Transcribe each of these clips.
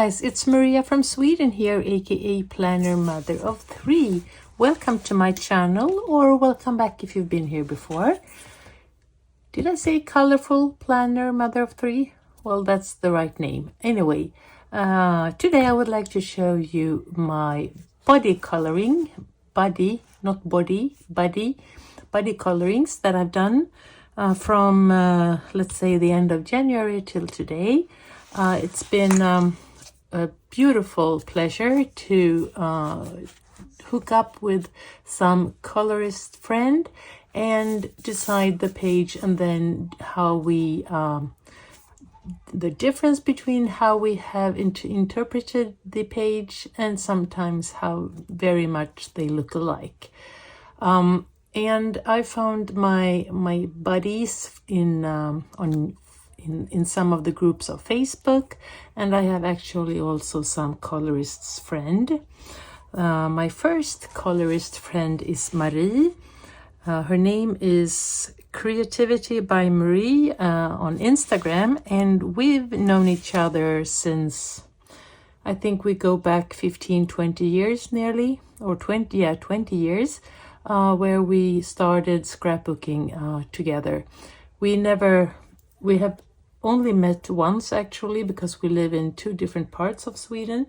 guys, it's Maria from Sweden here, aka Planner Mother of 3. Welcome to my channel, or welcome back if you've been here before. Did I say colorful Planner Mother of 3? Well, that's the right name. Anyway, today I would like to show you my body coloring, body colorings that I've done from let's say the end of January till today. It's been a beautiful pleasure to hook up with some colorist friend and decide the page, and then how we the difference between how we have interpreted the page and sometimes how very much they look alike. And I found my buddies in some of the groups of Facebook, and I have actually also some colorists friend. My first colorist friend is Marcy. Her name is Creativity by Marie on Instagram, and we've known each other since, I think we go back 15-20 years nearly, or 20 years, where we started scrapbooking together. We have only met once actually, because we live in 2 different parts of Sweden,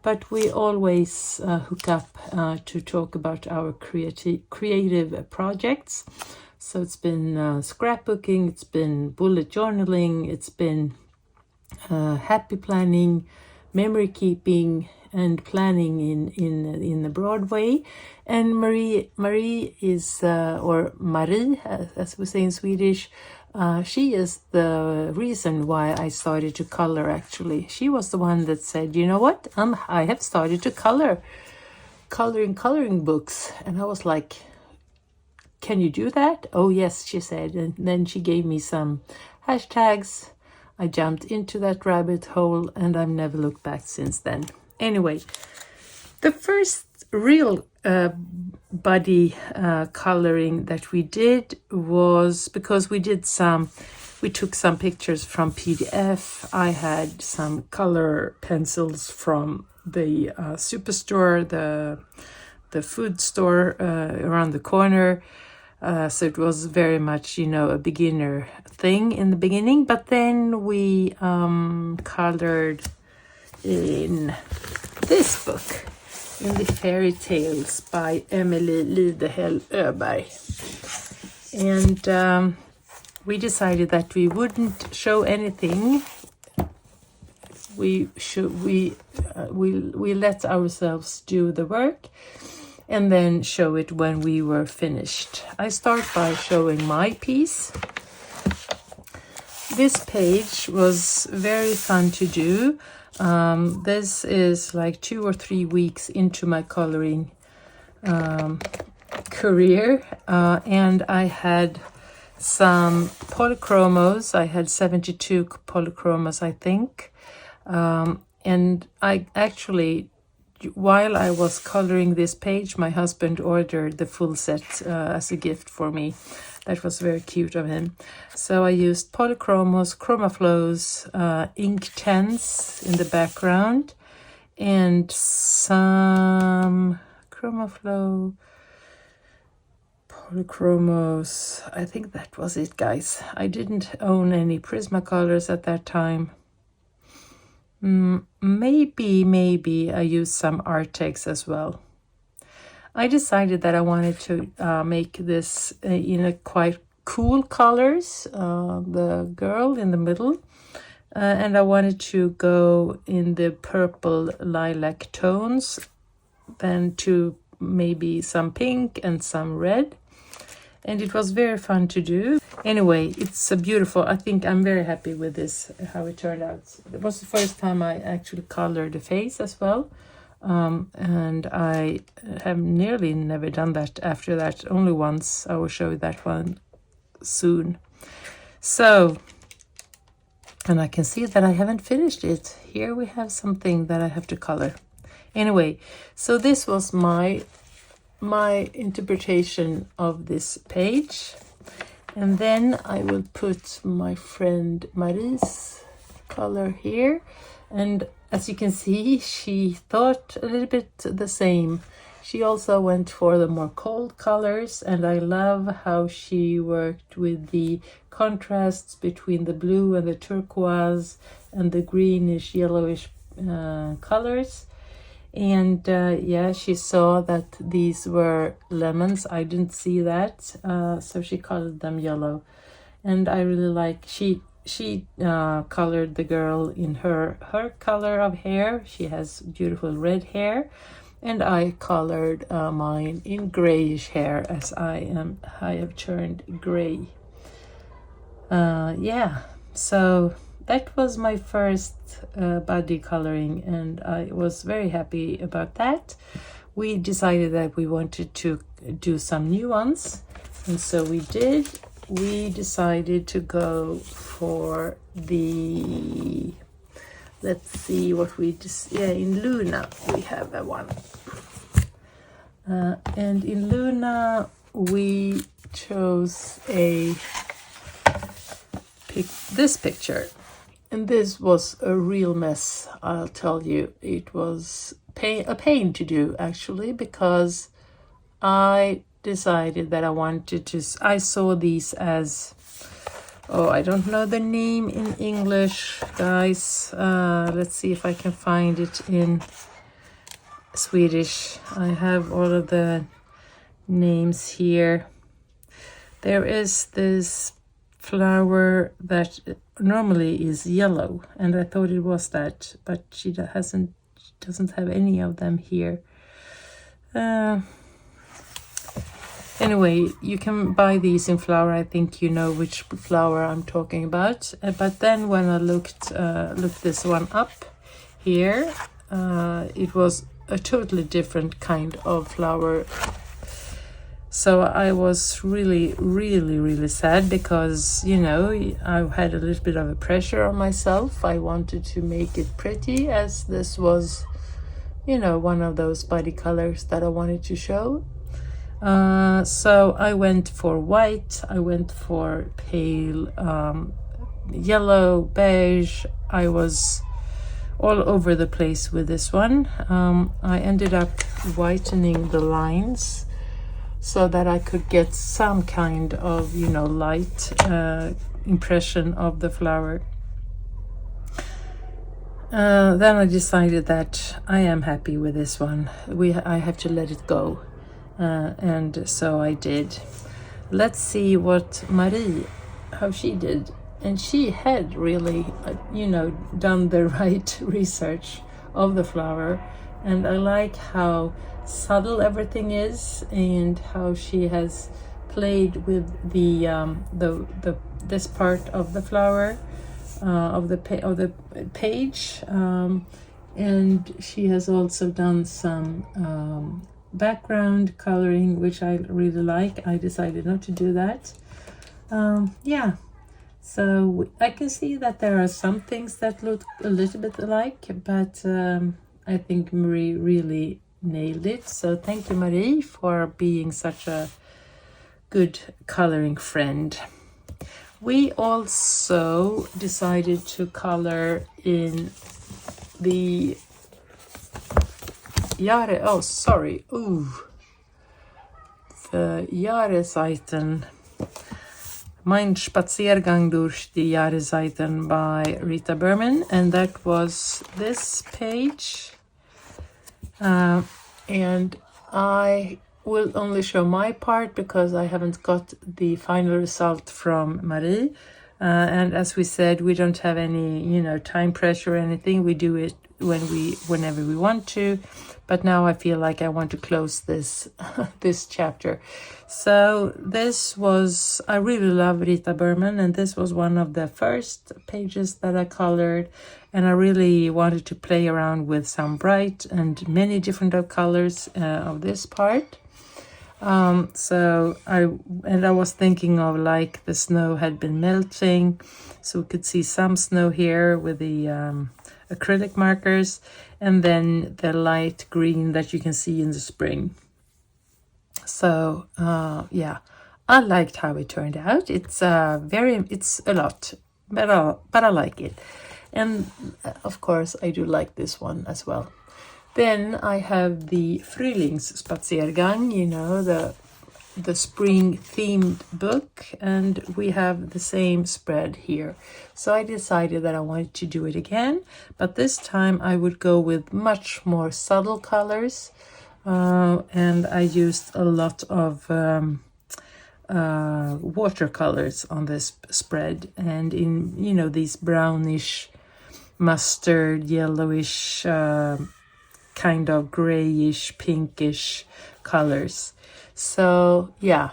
but we always hook up to talk about our creative projects. So it's been scrapbooking, it's been bullet journaling, it's been happy planning, memory keeping, and planning in a broad way. And Marie is, or Marie, as we say in Swedish, she is the reason why I started to color, actually. She was the one that said, you know what, I have started to coloring books. And I was like, can you do that? Oh yes, she said. And then she gave me some hashtags. I jumped into that rabbit hole, and I've never looked back since then. Anyway, the first real body coloring that we did was because we took some pictures from PDF. I had some color pencils from the superstore, the food store around the corner. So it was very much, a beginner thing in the beginning. But then we colored in this book, in the Fairy Tales by Emily Lidehäll Öberg. And we decided that we wouldn't show anything. We let ourselves do the work and then show it when we were finished. I start by showing my piece. This page was very fun to do. This is like 2 or 3 weeks into my coloring career, and I had some polychromos. I had 72 polychromos, I think, and I actually, while I was coloring this page, my husband ordered the full set as a gift for me. That was very cute of him. So I used polychromos, chromaflows, Ink10s in the background, and some chromaflow, polychromos. I think that was it, guys. I didn't own any Prismacolors at that time. Maybe I used some Artex as well. I decided that I wanted to make this in a quite cool colors, the girl in the middle, and I wanted to go in the purple lilac tones, then to maybe some pink and some red. And it was very fun to do. Anyway, it's a beautiful, I think I'm very happy with this, how it turned out. It was the first time I actually colored the face as well. And I have nearly never done that after that, only once. I will show you that one soon. So, and I can see that I haven't finished it. Here we have something that I have to color. Anyway, so this was my interpretation of this page, and then I will put my friend Marie's color here. And as you can see, she thought a little bit the same. She also went for the more cold colors, and I love how she worked with the contrasts between the blue and the turquoise and the greenish yellowish colors. And yeah, she saw that these were lemons. I didn't see that, so she colored them yellow. And I really like, she colored the girl in her color of hair. She has beautiful red hair, and I colored mine in grayish hair, as I have turned gray. Yeah, so that was my first body coloring, and I was very happy about that. We decided that we wanted to do some new ones, and so we did. We decided to go for the, let's see what we just, yeah, in Luna we have a one. And in Luna we chose this picture. And this was a real mess, I'll tell you. It was a pain to do, actually, because I decided that I wanted to, I saw these as, oh, I don't know the name in English, guys. Let's see if I can find it in Swedish. I have all of the names here. There is this flower that normally is yellow, and I thought it was that, but she doesn't have any of them here. Anyway, you can buy these in flower. I think you know which flower I'm talking about. But then when I looked this one up here, it was a totally different kind of flower. So I was really, really, really sad because, you know, I had a little bit of a pressure on myself. I wanted to make it pretty, as this was, you know, one of those body colors that I wanted to show. So I went for white, I went for pale yellow, beige. I was all over the place with this one. I ended up whitening the lines so that I could get some kind of, you know, light impression of the flower. Then I decided that I am happy with this one. I have to let it go. And so I did. Let's see what Marie, how she did. And she had really, you know, done the right research of the flower. And I like how subtle everything is, and how she has played with the this part of the flower, of the page, and she has also done some background coloring, which I really like. I decided not to do that. Yeah, so I can see that there are some things that look a little bit alike, but I think Marie really nailed it. So thank you, Marie, for being such a good coloring friend. We also decided to color in the the Jahreszeiten, Mein Spaziergang durch die Jahreszeiten by Rita Berman, and that was this page. And I will only show my part because I haven't got the final result from Marie. And as we said, we don't have any, you know, time pressure or anything. We do it whenever we want to. But now I feel like I want to close this this chapter. So this was, I really love Rita Berman, and this was one of the first pages that I colored, and I really wanted to play around with some bright and many different colors of this part. So I was thinking of, like, the snow had been melting, so we could see some snow here with the acrylic markers, and then the light green that you can see in the spring. So yeah, I liked how it turned out. It's a lot, but I like it. And of course I do like this one as well. Then I have the Frühlingsspaziergang, you know, the spring themed book, and we have the same spread here. So I decided that I wanted to do it again, but this time I would go with much more subtle colors, and I used a lot of watercolors on this spread, and in, you know, these brownish, mustard, yellowish, kind of grayish, pinkish colors. So yeah,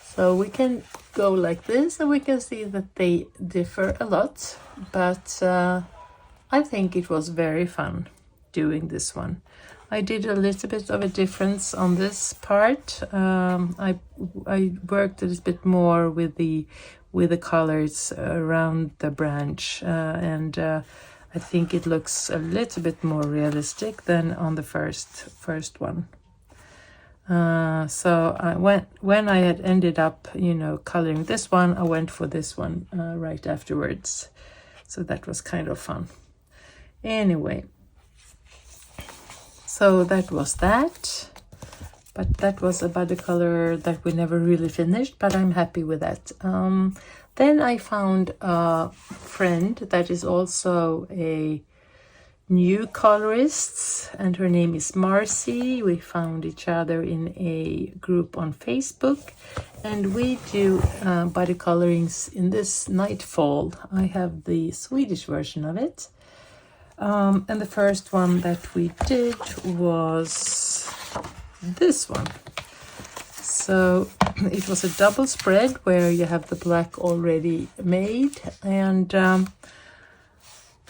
so we can go like this, and we can see that they differ a lot, but I think it was very fun doing this one. I did a little bit of a difference on this part. I worked a little bit more with the colors around the branch, and I think it looks a little bit more realistic than on the first one. So when I had ended up, you know, coloring this one, I went for this one right afterwards. So that was kind of fun. Anyway, so that was that. But that was about a color that we never really finished, but I'm happy with that. Then I found a friend that is also a new colorist, and her name is Marcy. We found each other in a group on Facebook, and we do body colorings in this Nightfall. I have the Swedish version of it, and the first one that we did was this one. So it was a double spread where you have the black already made, and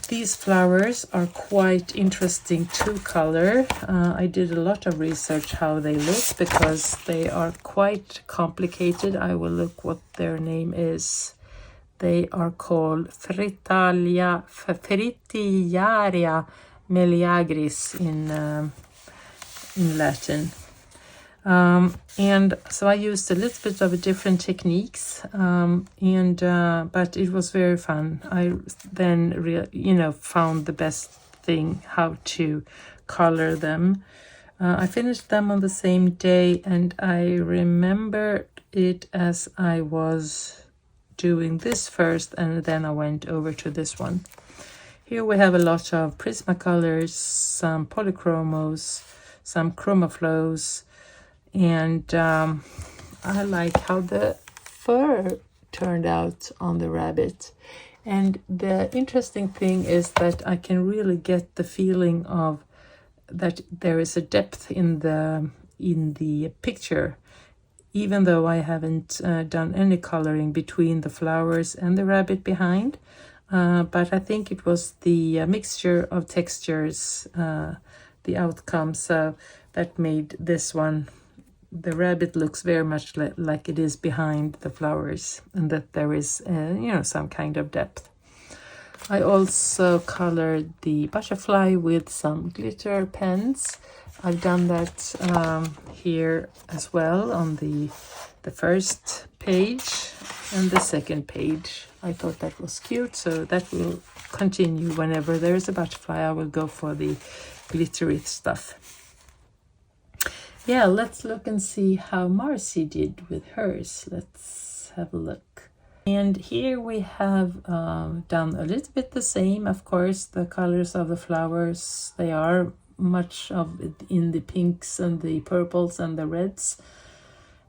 these flowers are quite interesting to color. I did a lot of research how they look because they are quite complicated. I will look what their name is. They are called Fritillaria meleagris in Latin. And so I used a little bit of different techniques, but it was very fun. I then found the best thing how to color them. I finished them on the same day, and I remember it as I was doing this first, and then I went over to this one. Here we have a lot of Prismacolors, some polychromos, some chromaflows, and I like how the fur turned out on the rabbit. And the interesting thing is that I can really get the feeling of that there is a depth in the picture, even though I haven't done any coloring between the flowers and the rabbit behind. But I think it was the mixture of textures, the outcome, so that made this one, the rabbit looks very much like it is behind the flowers, and that there is some kind of depth. I also colored the butterfly with some glitter pens. I've done that here as well on the first page and the second page. I thought that was cute, so that will continue. Whenever there is a butterfly, I will go for the glittery stuff. Yeah, let's look and see how Marcy did with hers. Let's have a look. And here we have done a little bit the same. Of course, the colors of the flowers, they are much of it in the pinks and the purples and the reds.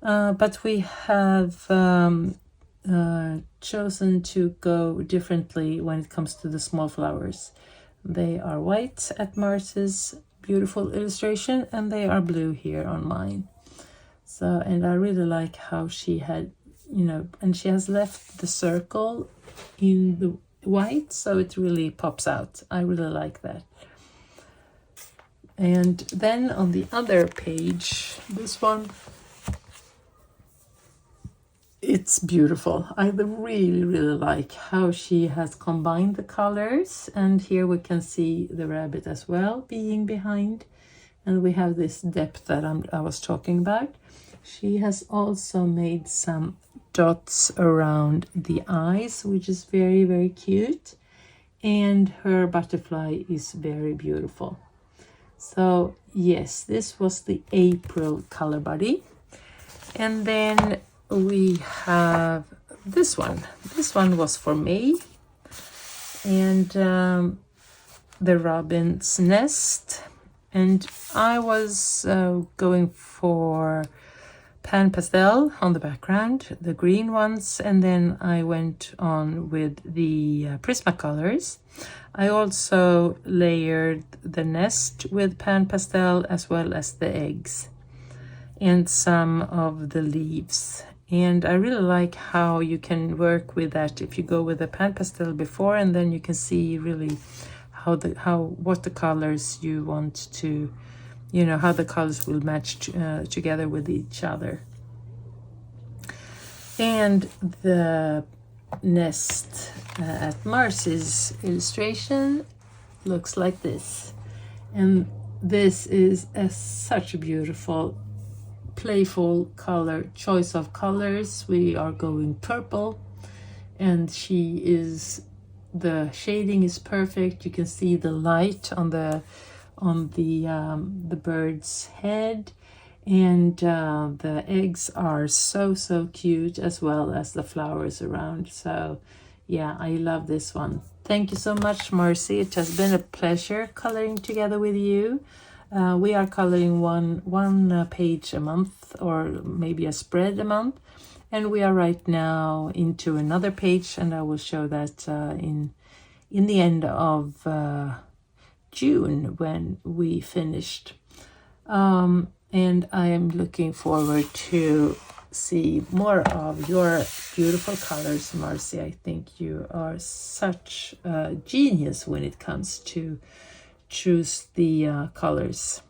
But we have chosen to go differently when it comes to the small flowers. They are white at Marcy's beautiful illustration, and they are blue here on mine. So, and I really like how she had, and she has left the circle in the white, so it really pops out. I really like that. And then on the other page, this one, it's beautiful. I really like how she has combined the colors, and here we can see the rabbit as well being behind, and we have this depth that I was talking about. She has also made some dots around the eyes, which is very cute. and her butterfly is very beautiful. So yes, this was the April color buddy. And then we have this one. This one was for May, and the Robin's Nest. And I was going for pan pastel on the background, the green ones, and then I went on with the Prismacolors. I also layered the nest with pan pastel as well as the eggs and some of the leaves. And I really like how you can work with that if you go with the pan pastel before, and then you can see really what the colors you want to, you know, how the colors will match together with each other. And the nest at Marcy's illustration looks like this. And this is such a beautiful, playful color choice of colors. We are going purple, and the shading is perfect. You can see the light on the bird's head, and the eggs are so cute, as well as the flowers around. So yeah, I love this one. Thank you so much, Marcy. It has been a pleasure coloring together with you. We are coloring one page a month, or maybe a spread a month, and we are right now into another page, and I will show that in the end of June when we finished. And I am looking forward to see more of your beautiful colors, Marcy. I think you are such a genius when it comes to choose the colors.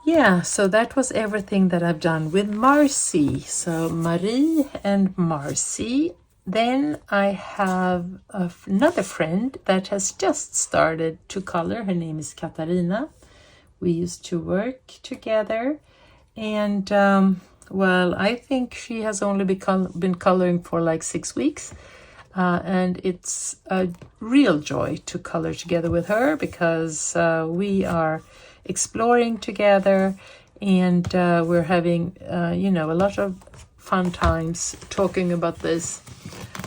Yeah, so that was everything that I've done with Marcy. So Marie and Marcy. Then I have another friend that has just started to color. Her name is Katalina. We used to work together, and well, I think she has only been coloring for like 6 weeks. And it's a real joy to color together with her, because we are exploring together, and we're having you know, a lot of fun times talking about this.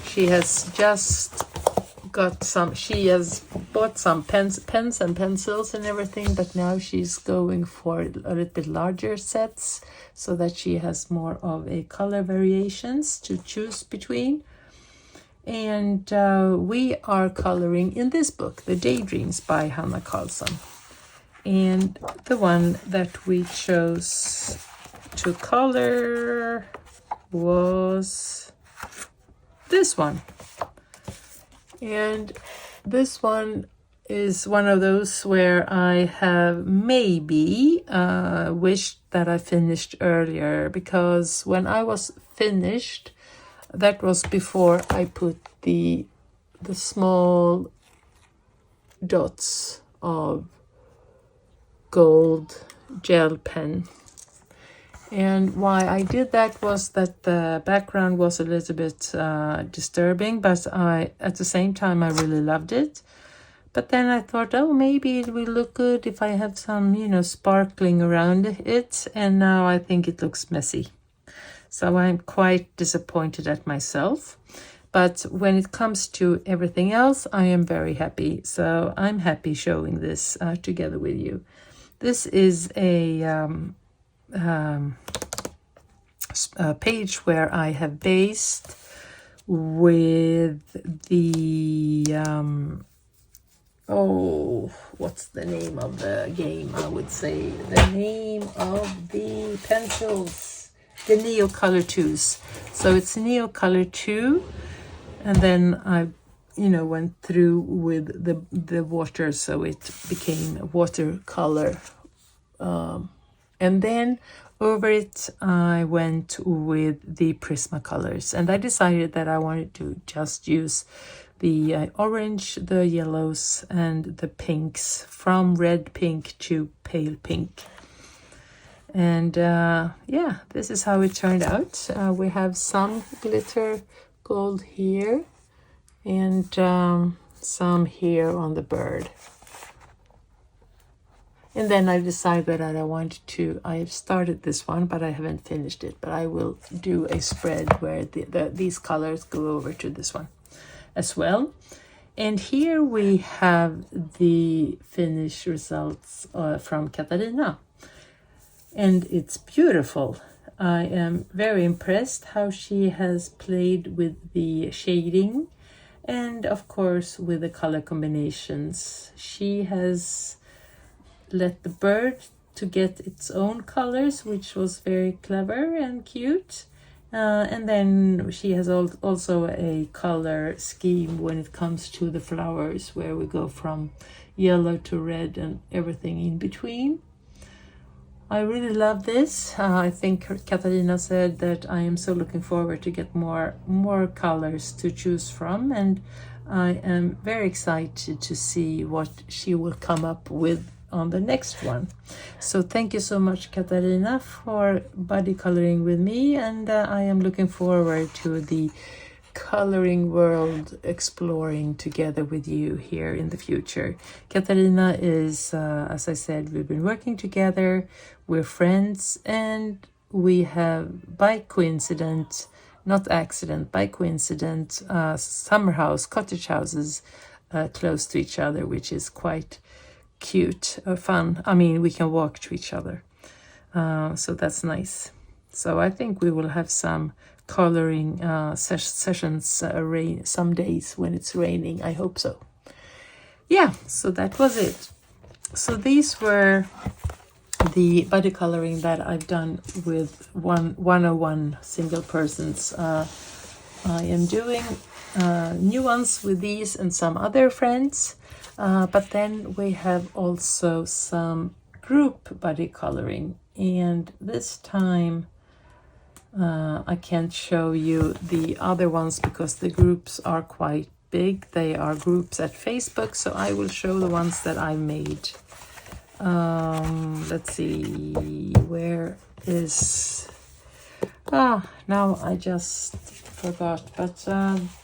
She has just she has bought some pens and pencils and everything, but now she's going for a little bit larger sets so that she has more of a color variations to choose between. And we are coloring in this book, The Daydreams by Hannah Carlson. And the one that we chose to color was this one. And this one is one of those where I have maybe wished that I finished earlier, because when I was finished, that was before I put the small dots of gold gel pen. And why I did that was that the background was a little bit disturbing, but at the same time I really loved it. But then I thought, oh, maybe it will look good if I have some, you know, sparkling around it. And now I think it looks messy. So I'm quite disappointed at myself. But when it comes to everything else, I am very happy. So I'm happy showing this together with you. This is a page where I have based with the oh, what's the name of the game? I would say the name of the pencils, the Neo Color 2s. So it's Neo Color 2, and then I, you know, went through with the water, so it became watercolor. And then over it, I went with the Prismacolors, and I decided that I wanted to just use the orange, the yellows, and the pinks, from red pink to pale pink. And yeah, this is how it turned out. We have some glitter gold here, and some here on the bird. And then I decided that I wanted to, I've started this one, but I haven't finished it. But I will do a spread where these colors go over to this one as well. And here we have the finished results from Katalina. And it's beautiful. I am very impressed how she has played with the shading and of course with the color combinations. She has let the bird to get its own colors, which was very clever and cute. And then she has also a color scheme when it comes to the flowers, where we go from yellow to red and everything in between. I really love this. I think Katalina said that I am so looking forward to get more colors to choose from, and I am very excited to see what she will come up with on the next one. So thank you so much, Katalina, for buddy coloring with me, and I am looking forward to the coloring world exploring together with you here in the future. Katalina is, as I said, we've been working together, we're friends, and we have, by coincidence, not accident, by coincidence, summer house, cottage houses close to each other, which is quite cute or fun. I mean, we can walk to each other, so that's nice. So I think we will have some coloring sessions some days when it's raining. I hope so. Yeah, so that was it. So these were the body coloring that I've done with 101 single persons. I am doing new ones with these and some other friends. But then we have also some group body coloring, and this time I can't show you the other ones because the groups are quite big. They are groups at Facebook, so I will show the ones that I made. Let's see, where is... now I just forgot, but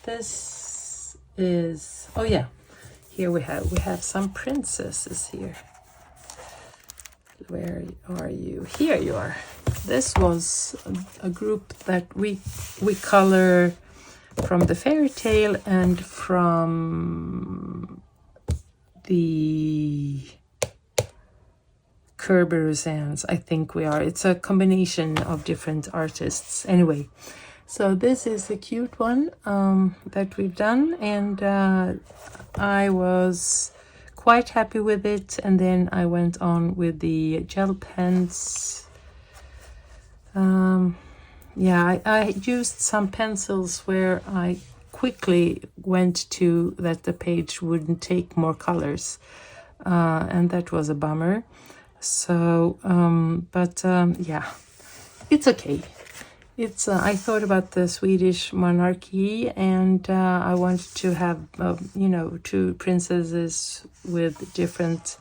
this is... oh yeah. Here we have some princesses here. Where are you? Here you are. This was a group that we color from the fairy tale and from the Kerberos. I think we are. It's a combination of different artists. Anyway, so this is a cute one that we've done, and I was quite happy with it. And then I went on with the gel pens. Yeah, I used some pencils where I quickly went to that the page wouldn't take more colors, and that was a bummer. So yeah, it's okay. It's I thought about the Swedish monarchy, and I wanted to have two princesses with different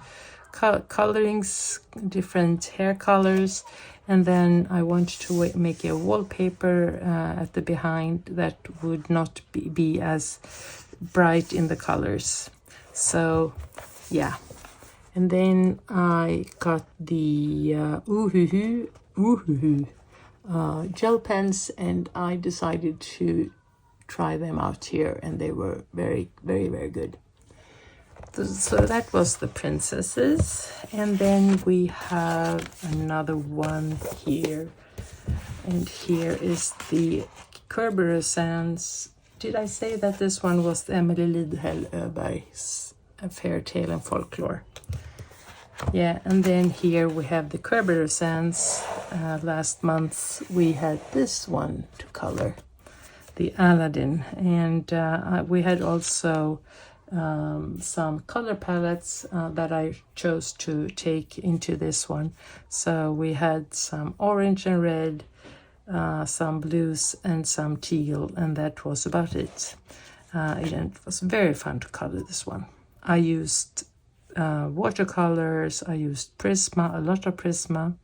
colorings, different hair colors, and then I wanted to make a wallpaper at the behind that would not be as bright in the colors. So yeah, and then I got the gel pens, and I decided to try them out here, and they were very, very, very good. So that was the princesses, and then we have another one here, and here is the Kerberos. Did I say that this one was the Emily Lidhäll Öberg's Fairy Tale and Folklore? Yeah, and then here we have the Kerberos. Last month we had this one to color, the Aladdin, and we had also some color palettes that I chose to take into this one. So we had some orange and red, some blues and some teal, and that was about it. And it was very fun to color this one. I used watercolors, I used Prisma, a lot of Prisma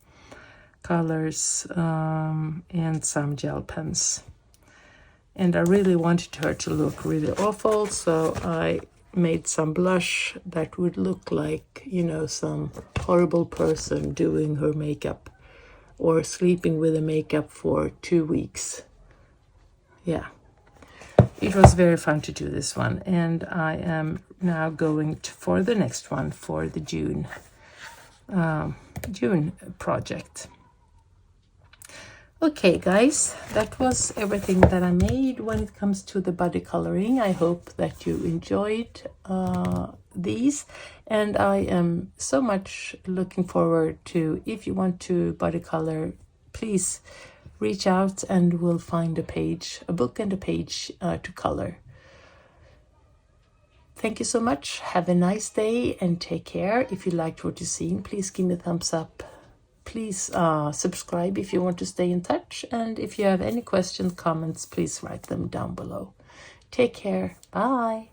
colors, and some gel pens. And I really wanted her to look really awful, so I made some blush that would look like, you know, some horrible person doing her makeup or sleeping with the makeup for 2 weeks. Yeah, it was very fun to do this one, and I am now going for the next one for the June project. Okay guys, that was everything that I made when it comes to the body coloring. I hope that you enjoyed these, and I am so much looking forward to, if you want to body color, please reach out and we'll find a page, a book and a page to color. Thank you so much. Have a nice day and take care. If you liked what you've seen, please give me a thumbs up. Please subscribe if you want to stay in touch. And if you have any questions, comments, please write them down below. Take care. Bye.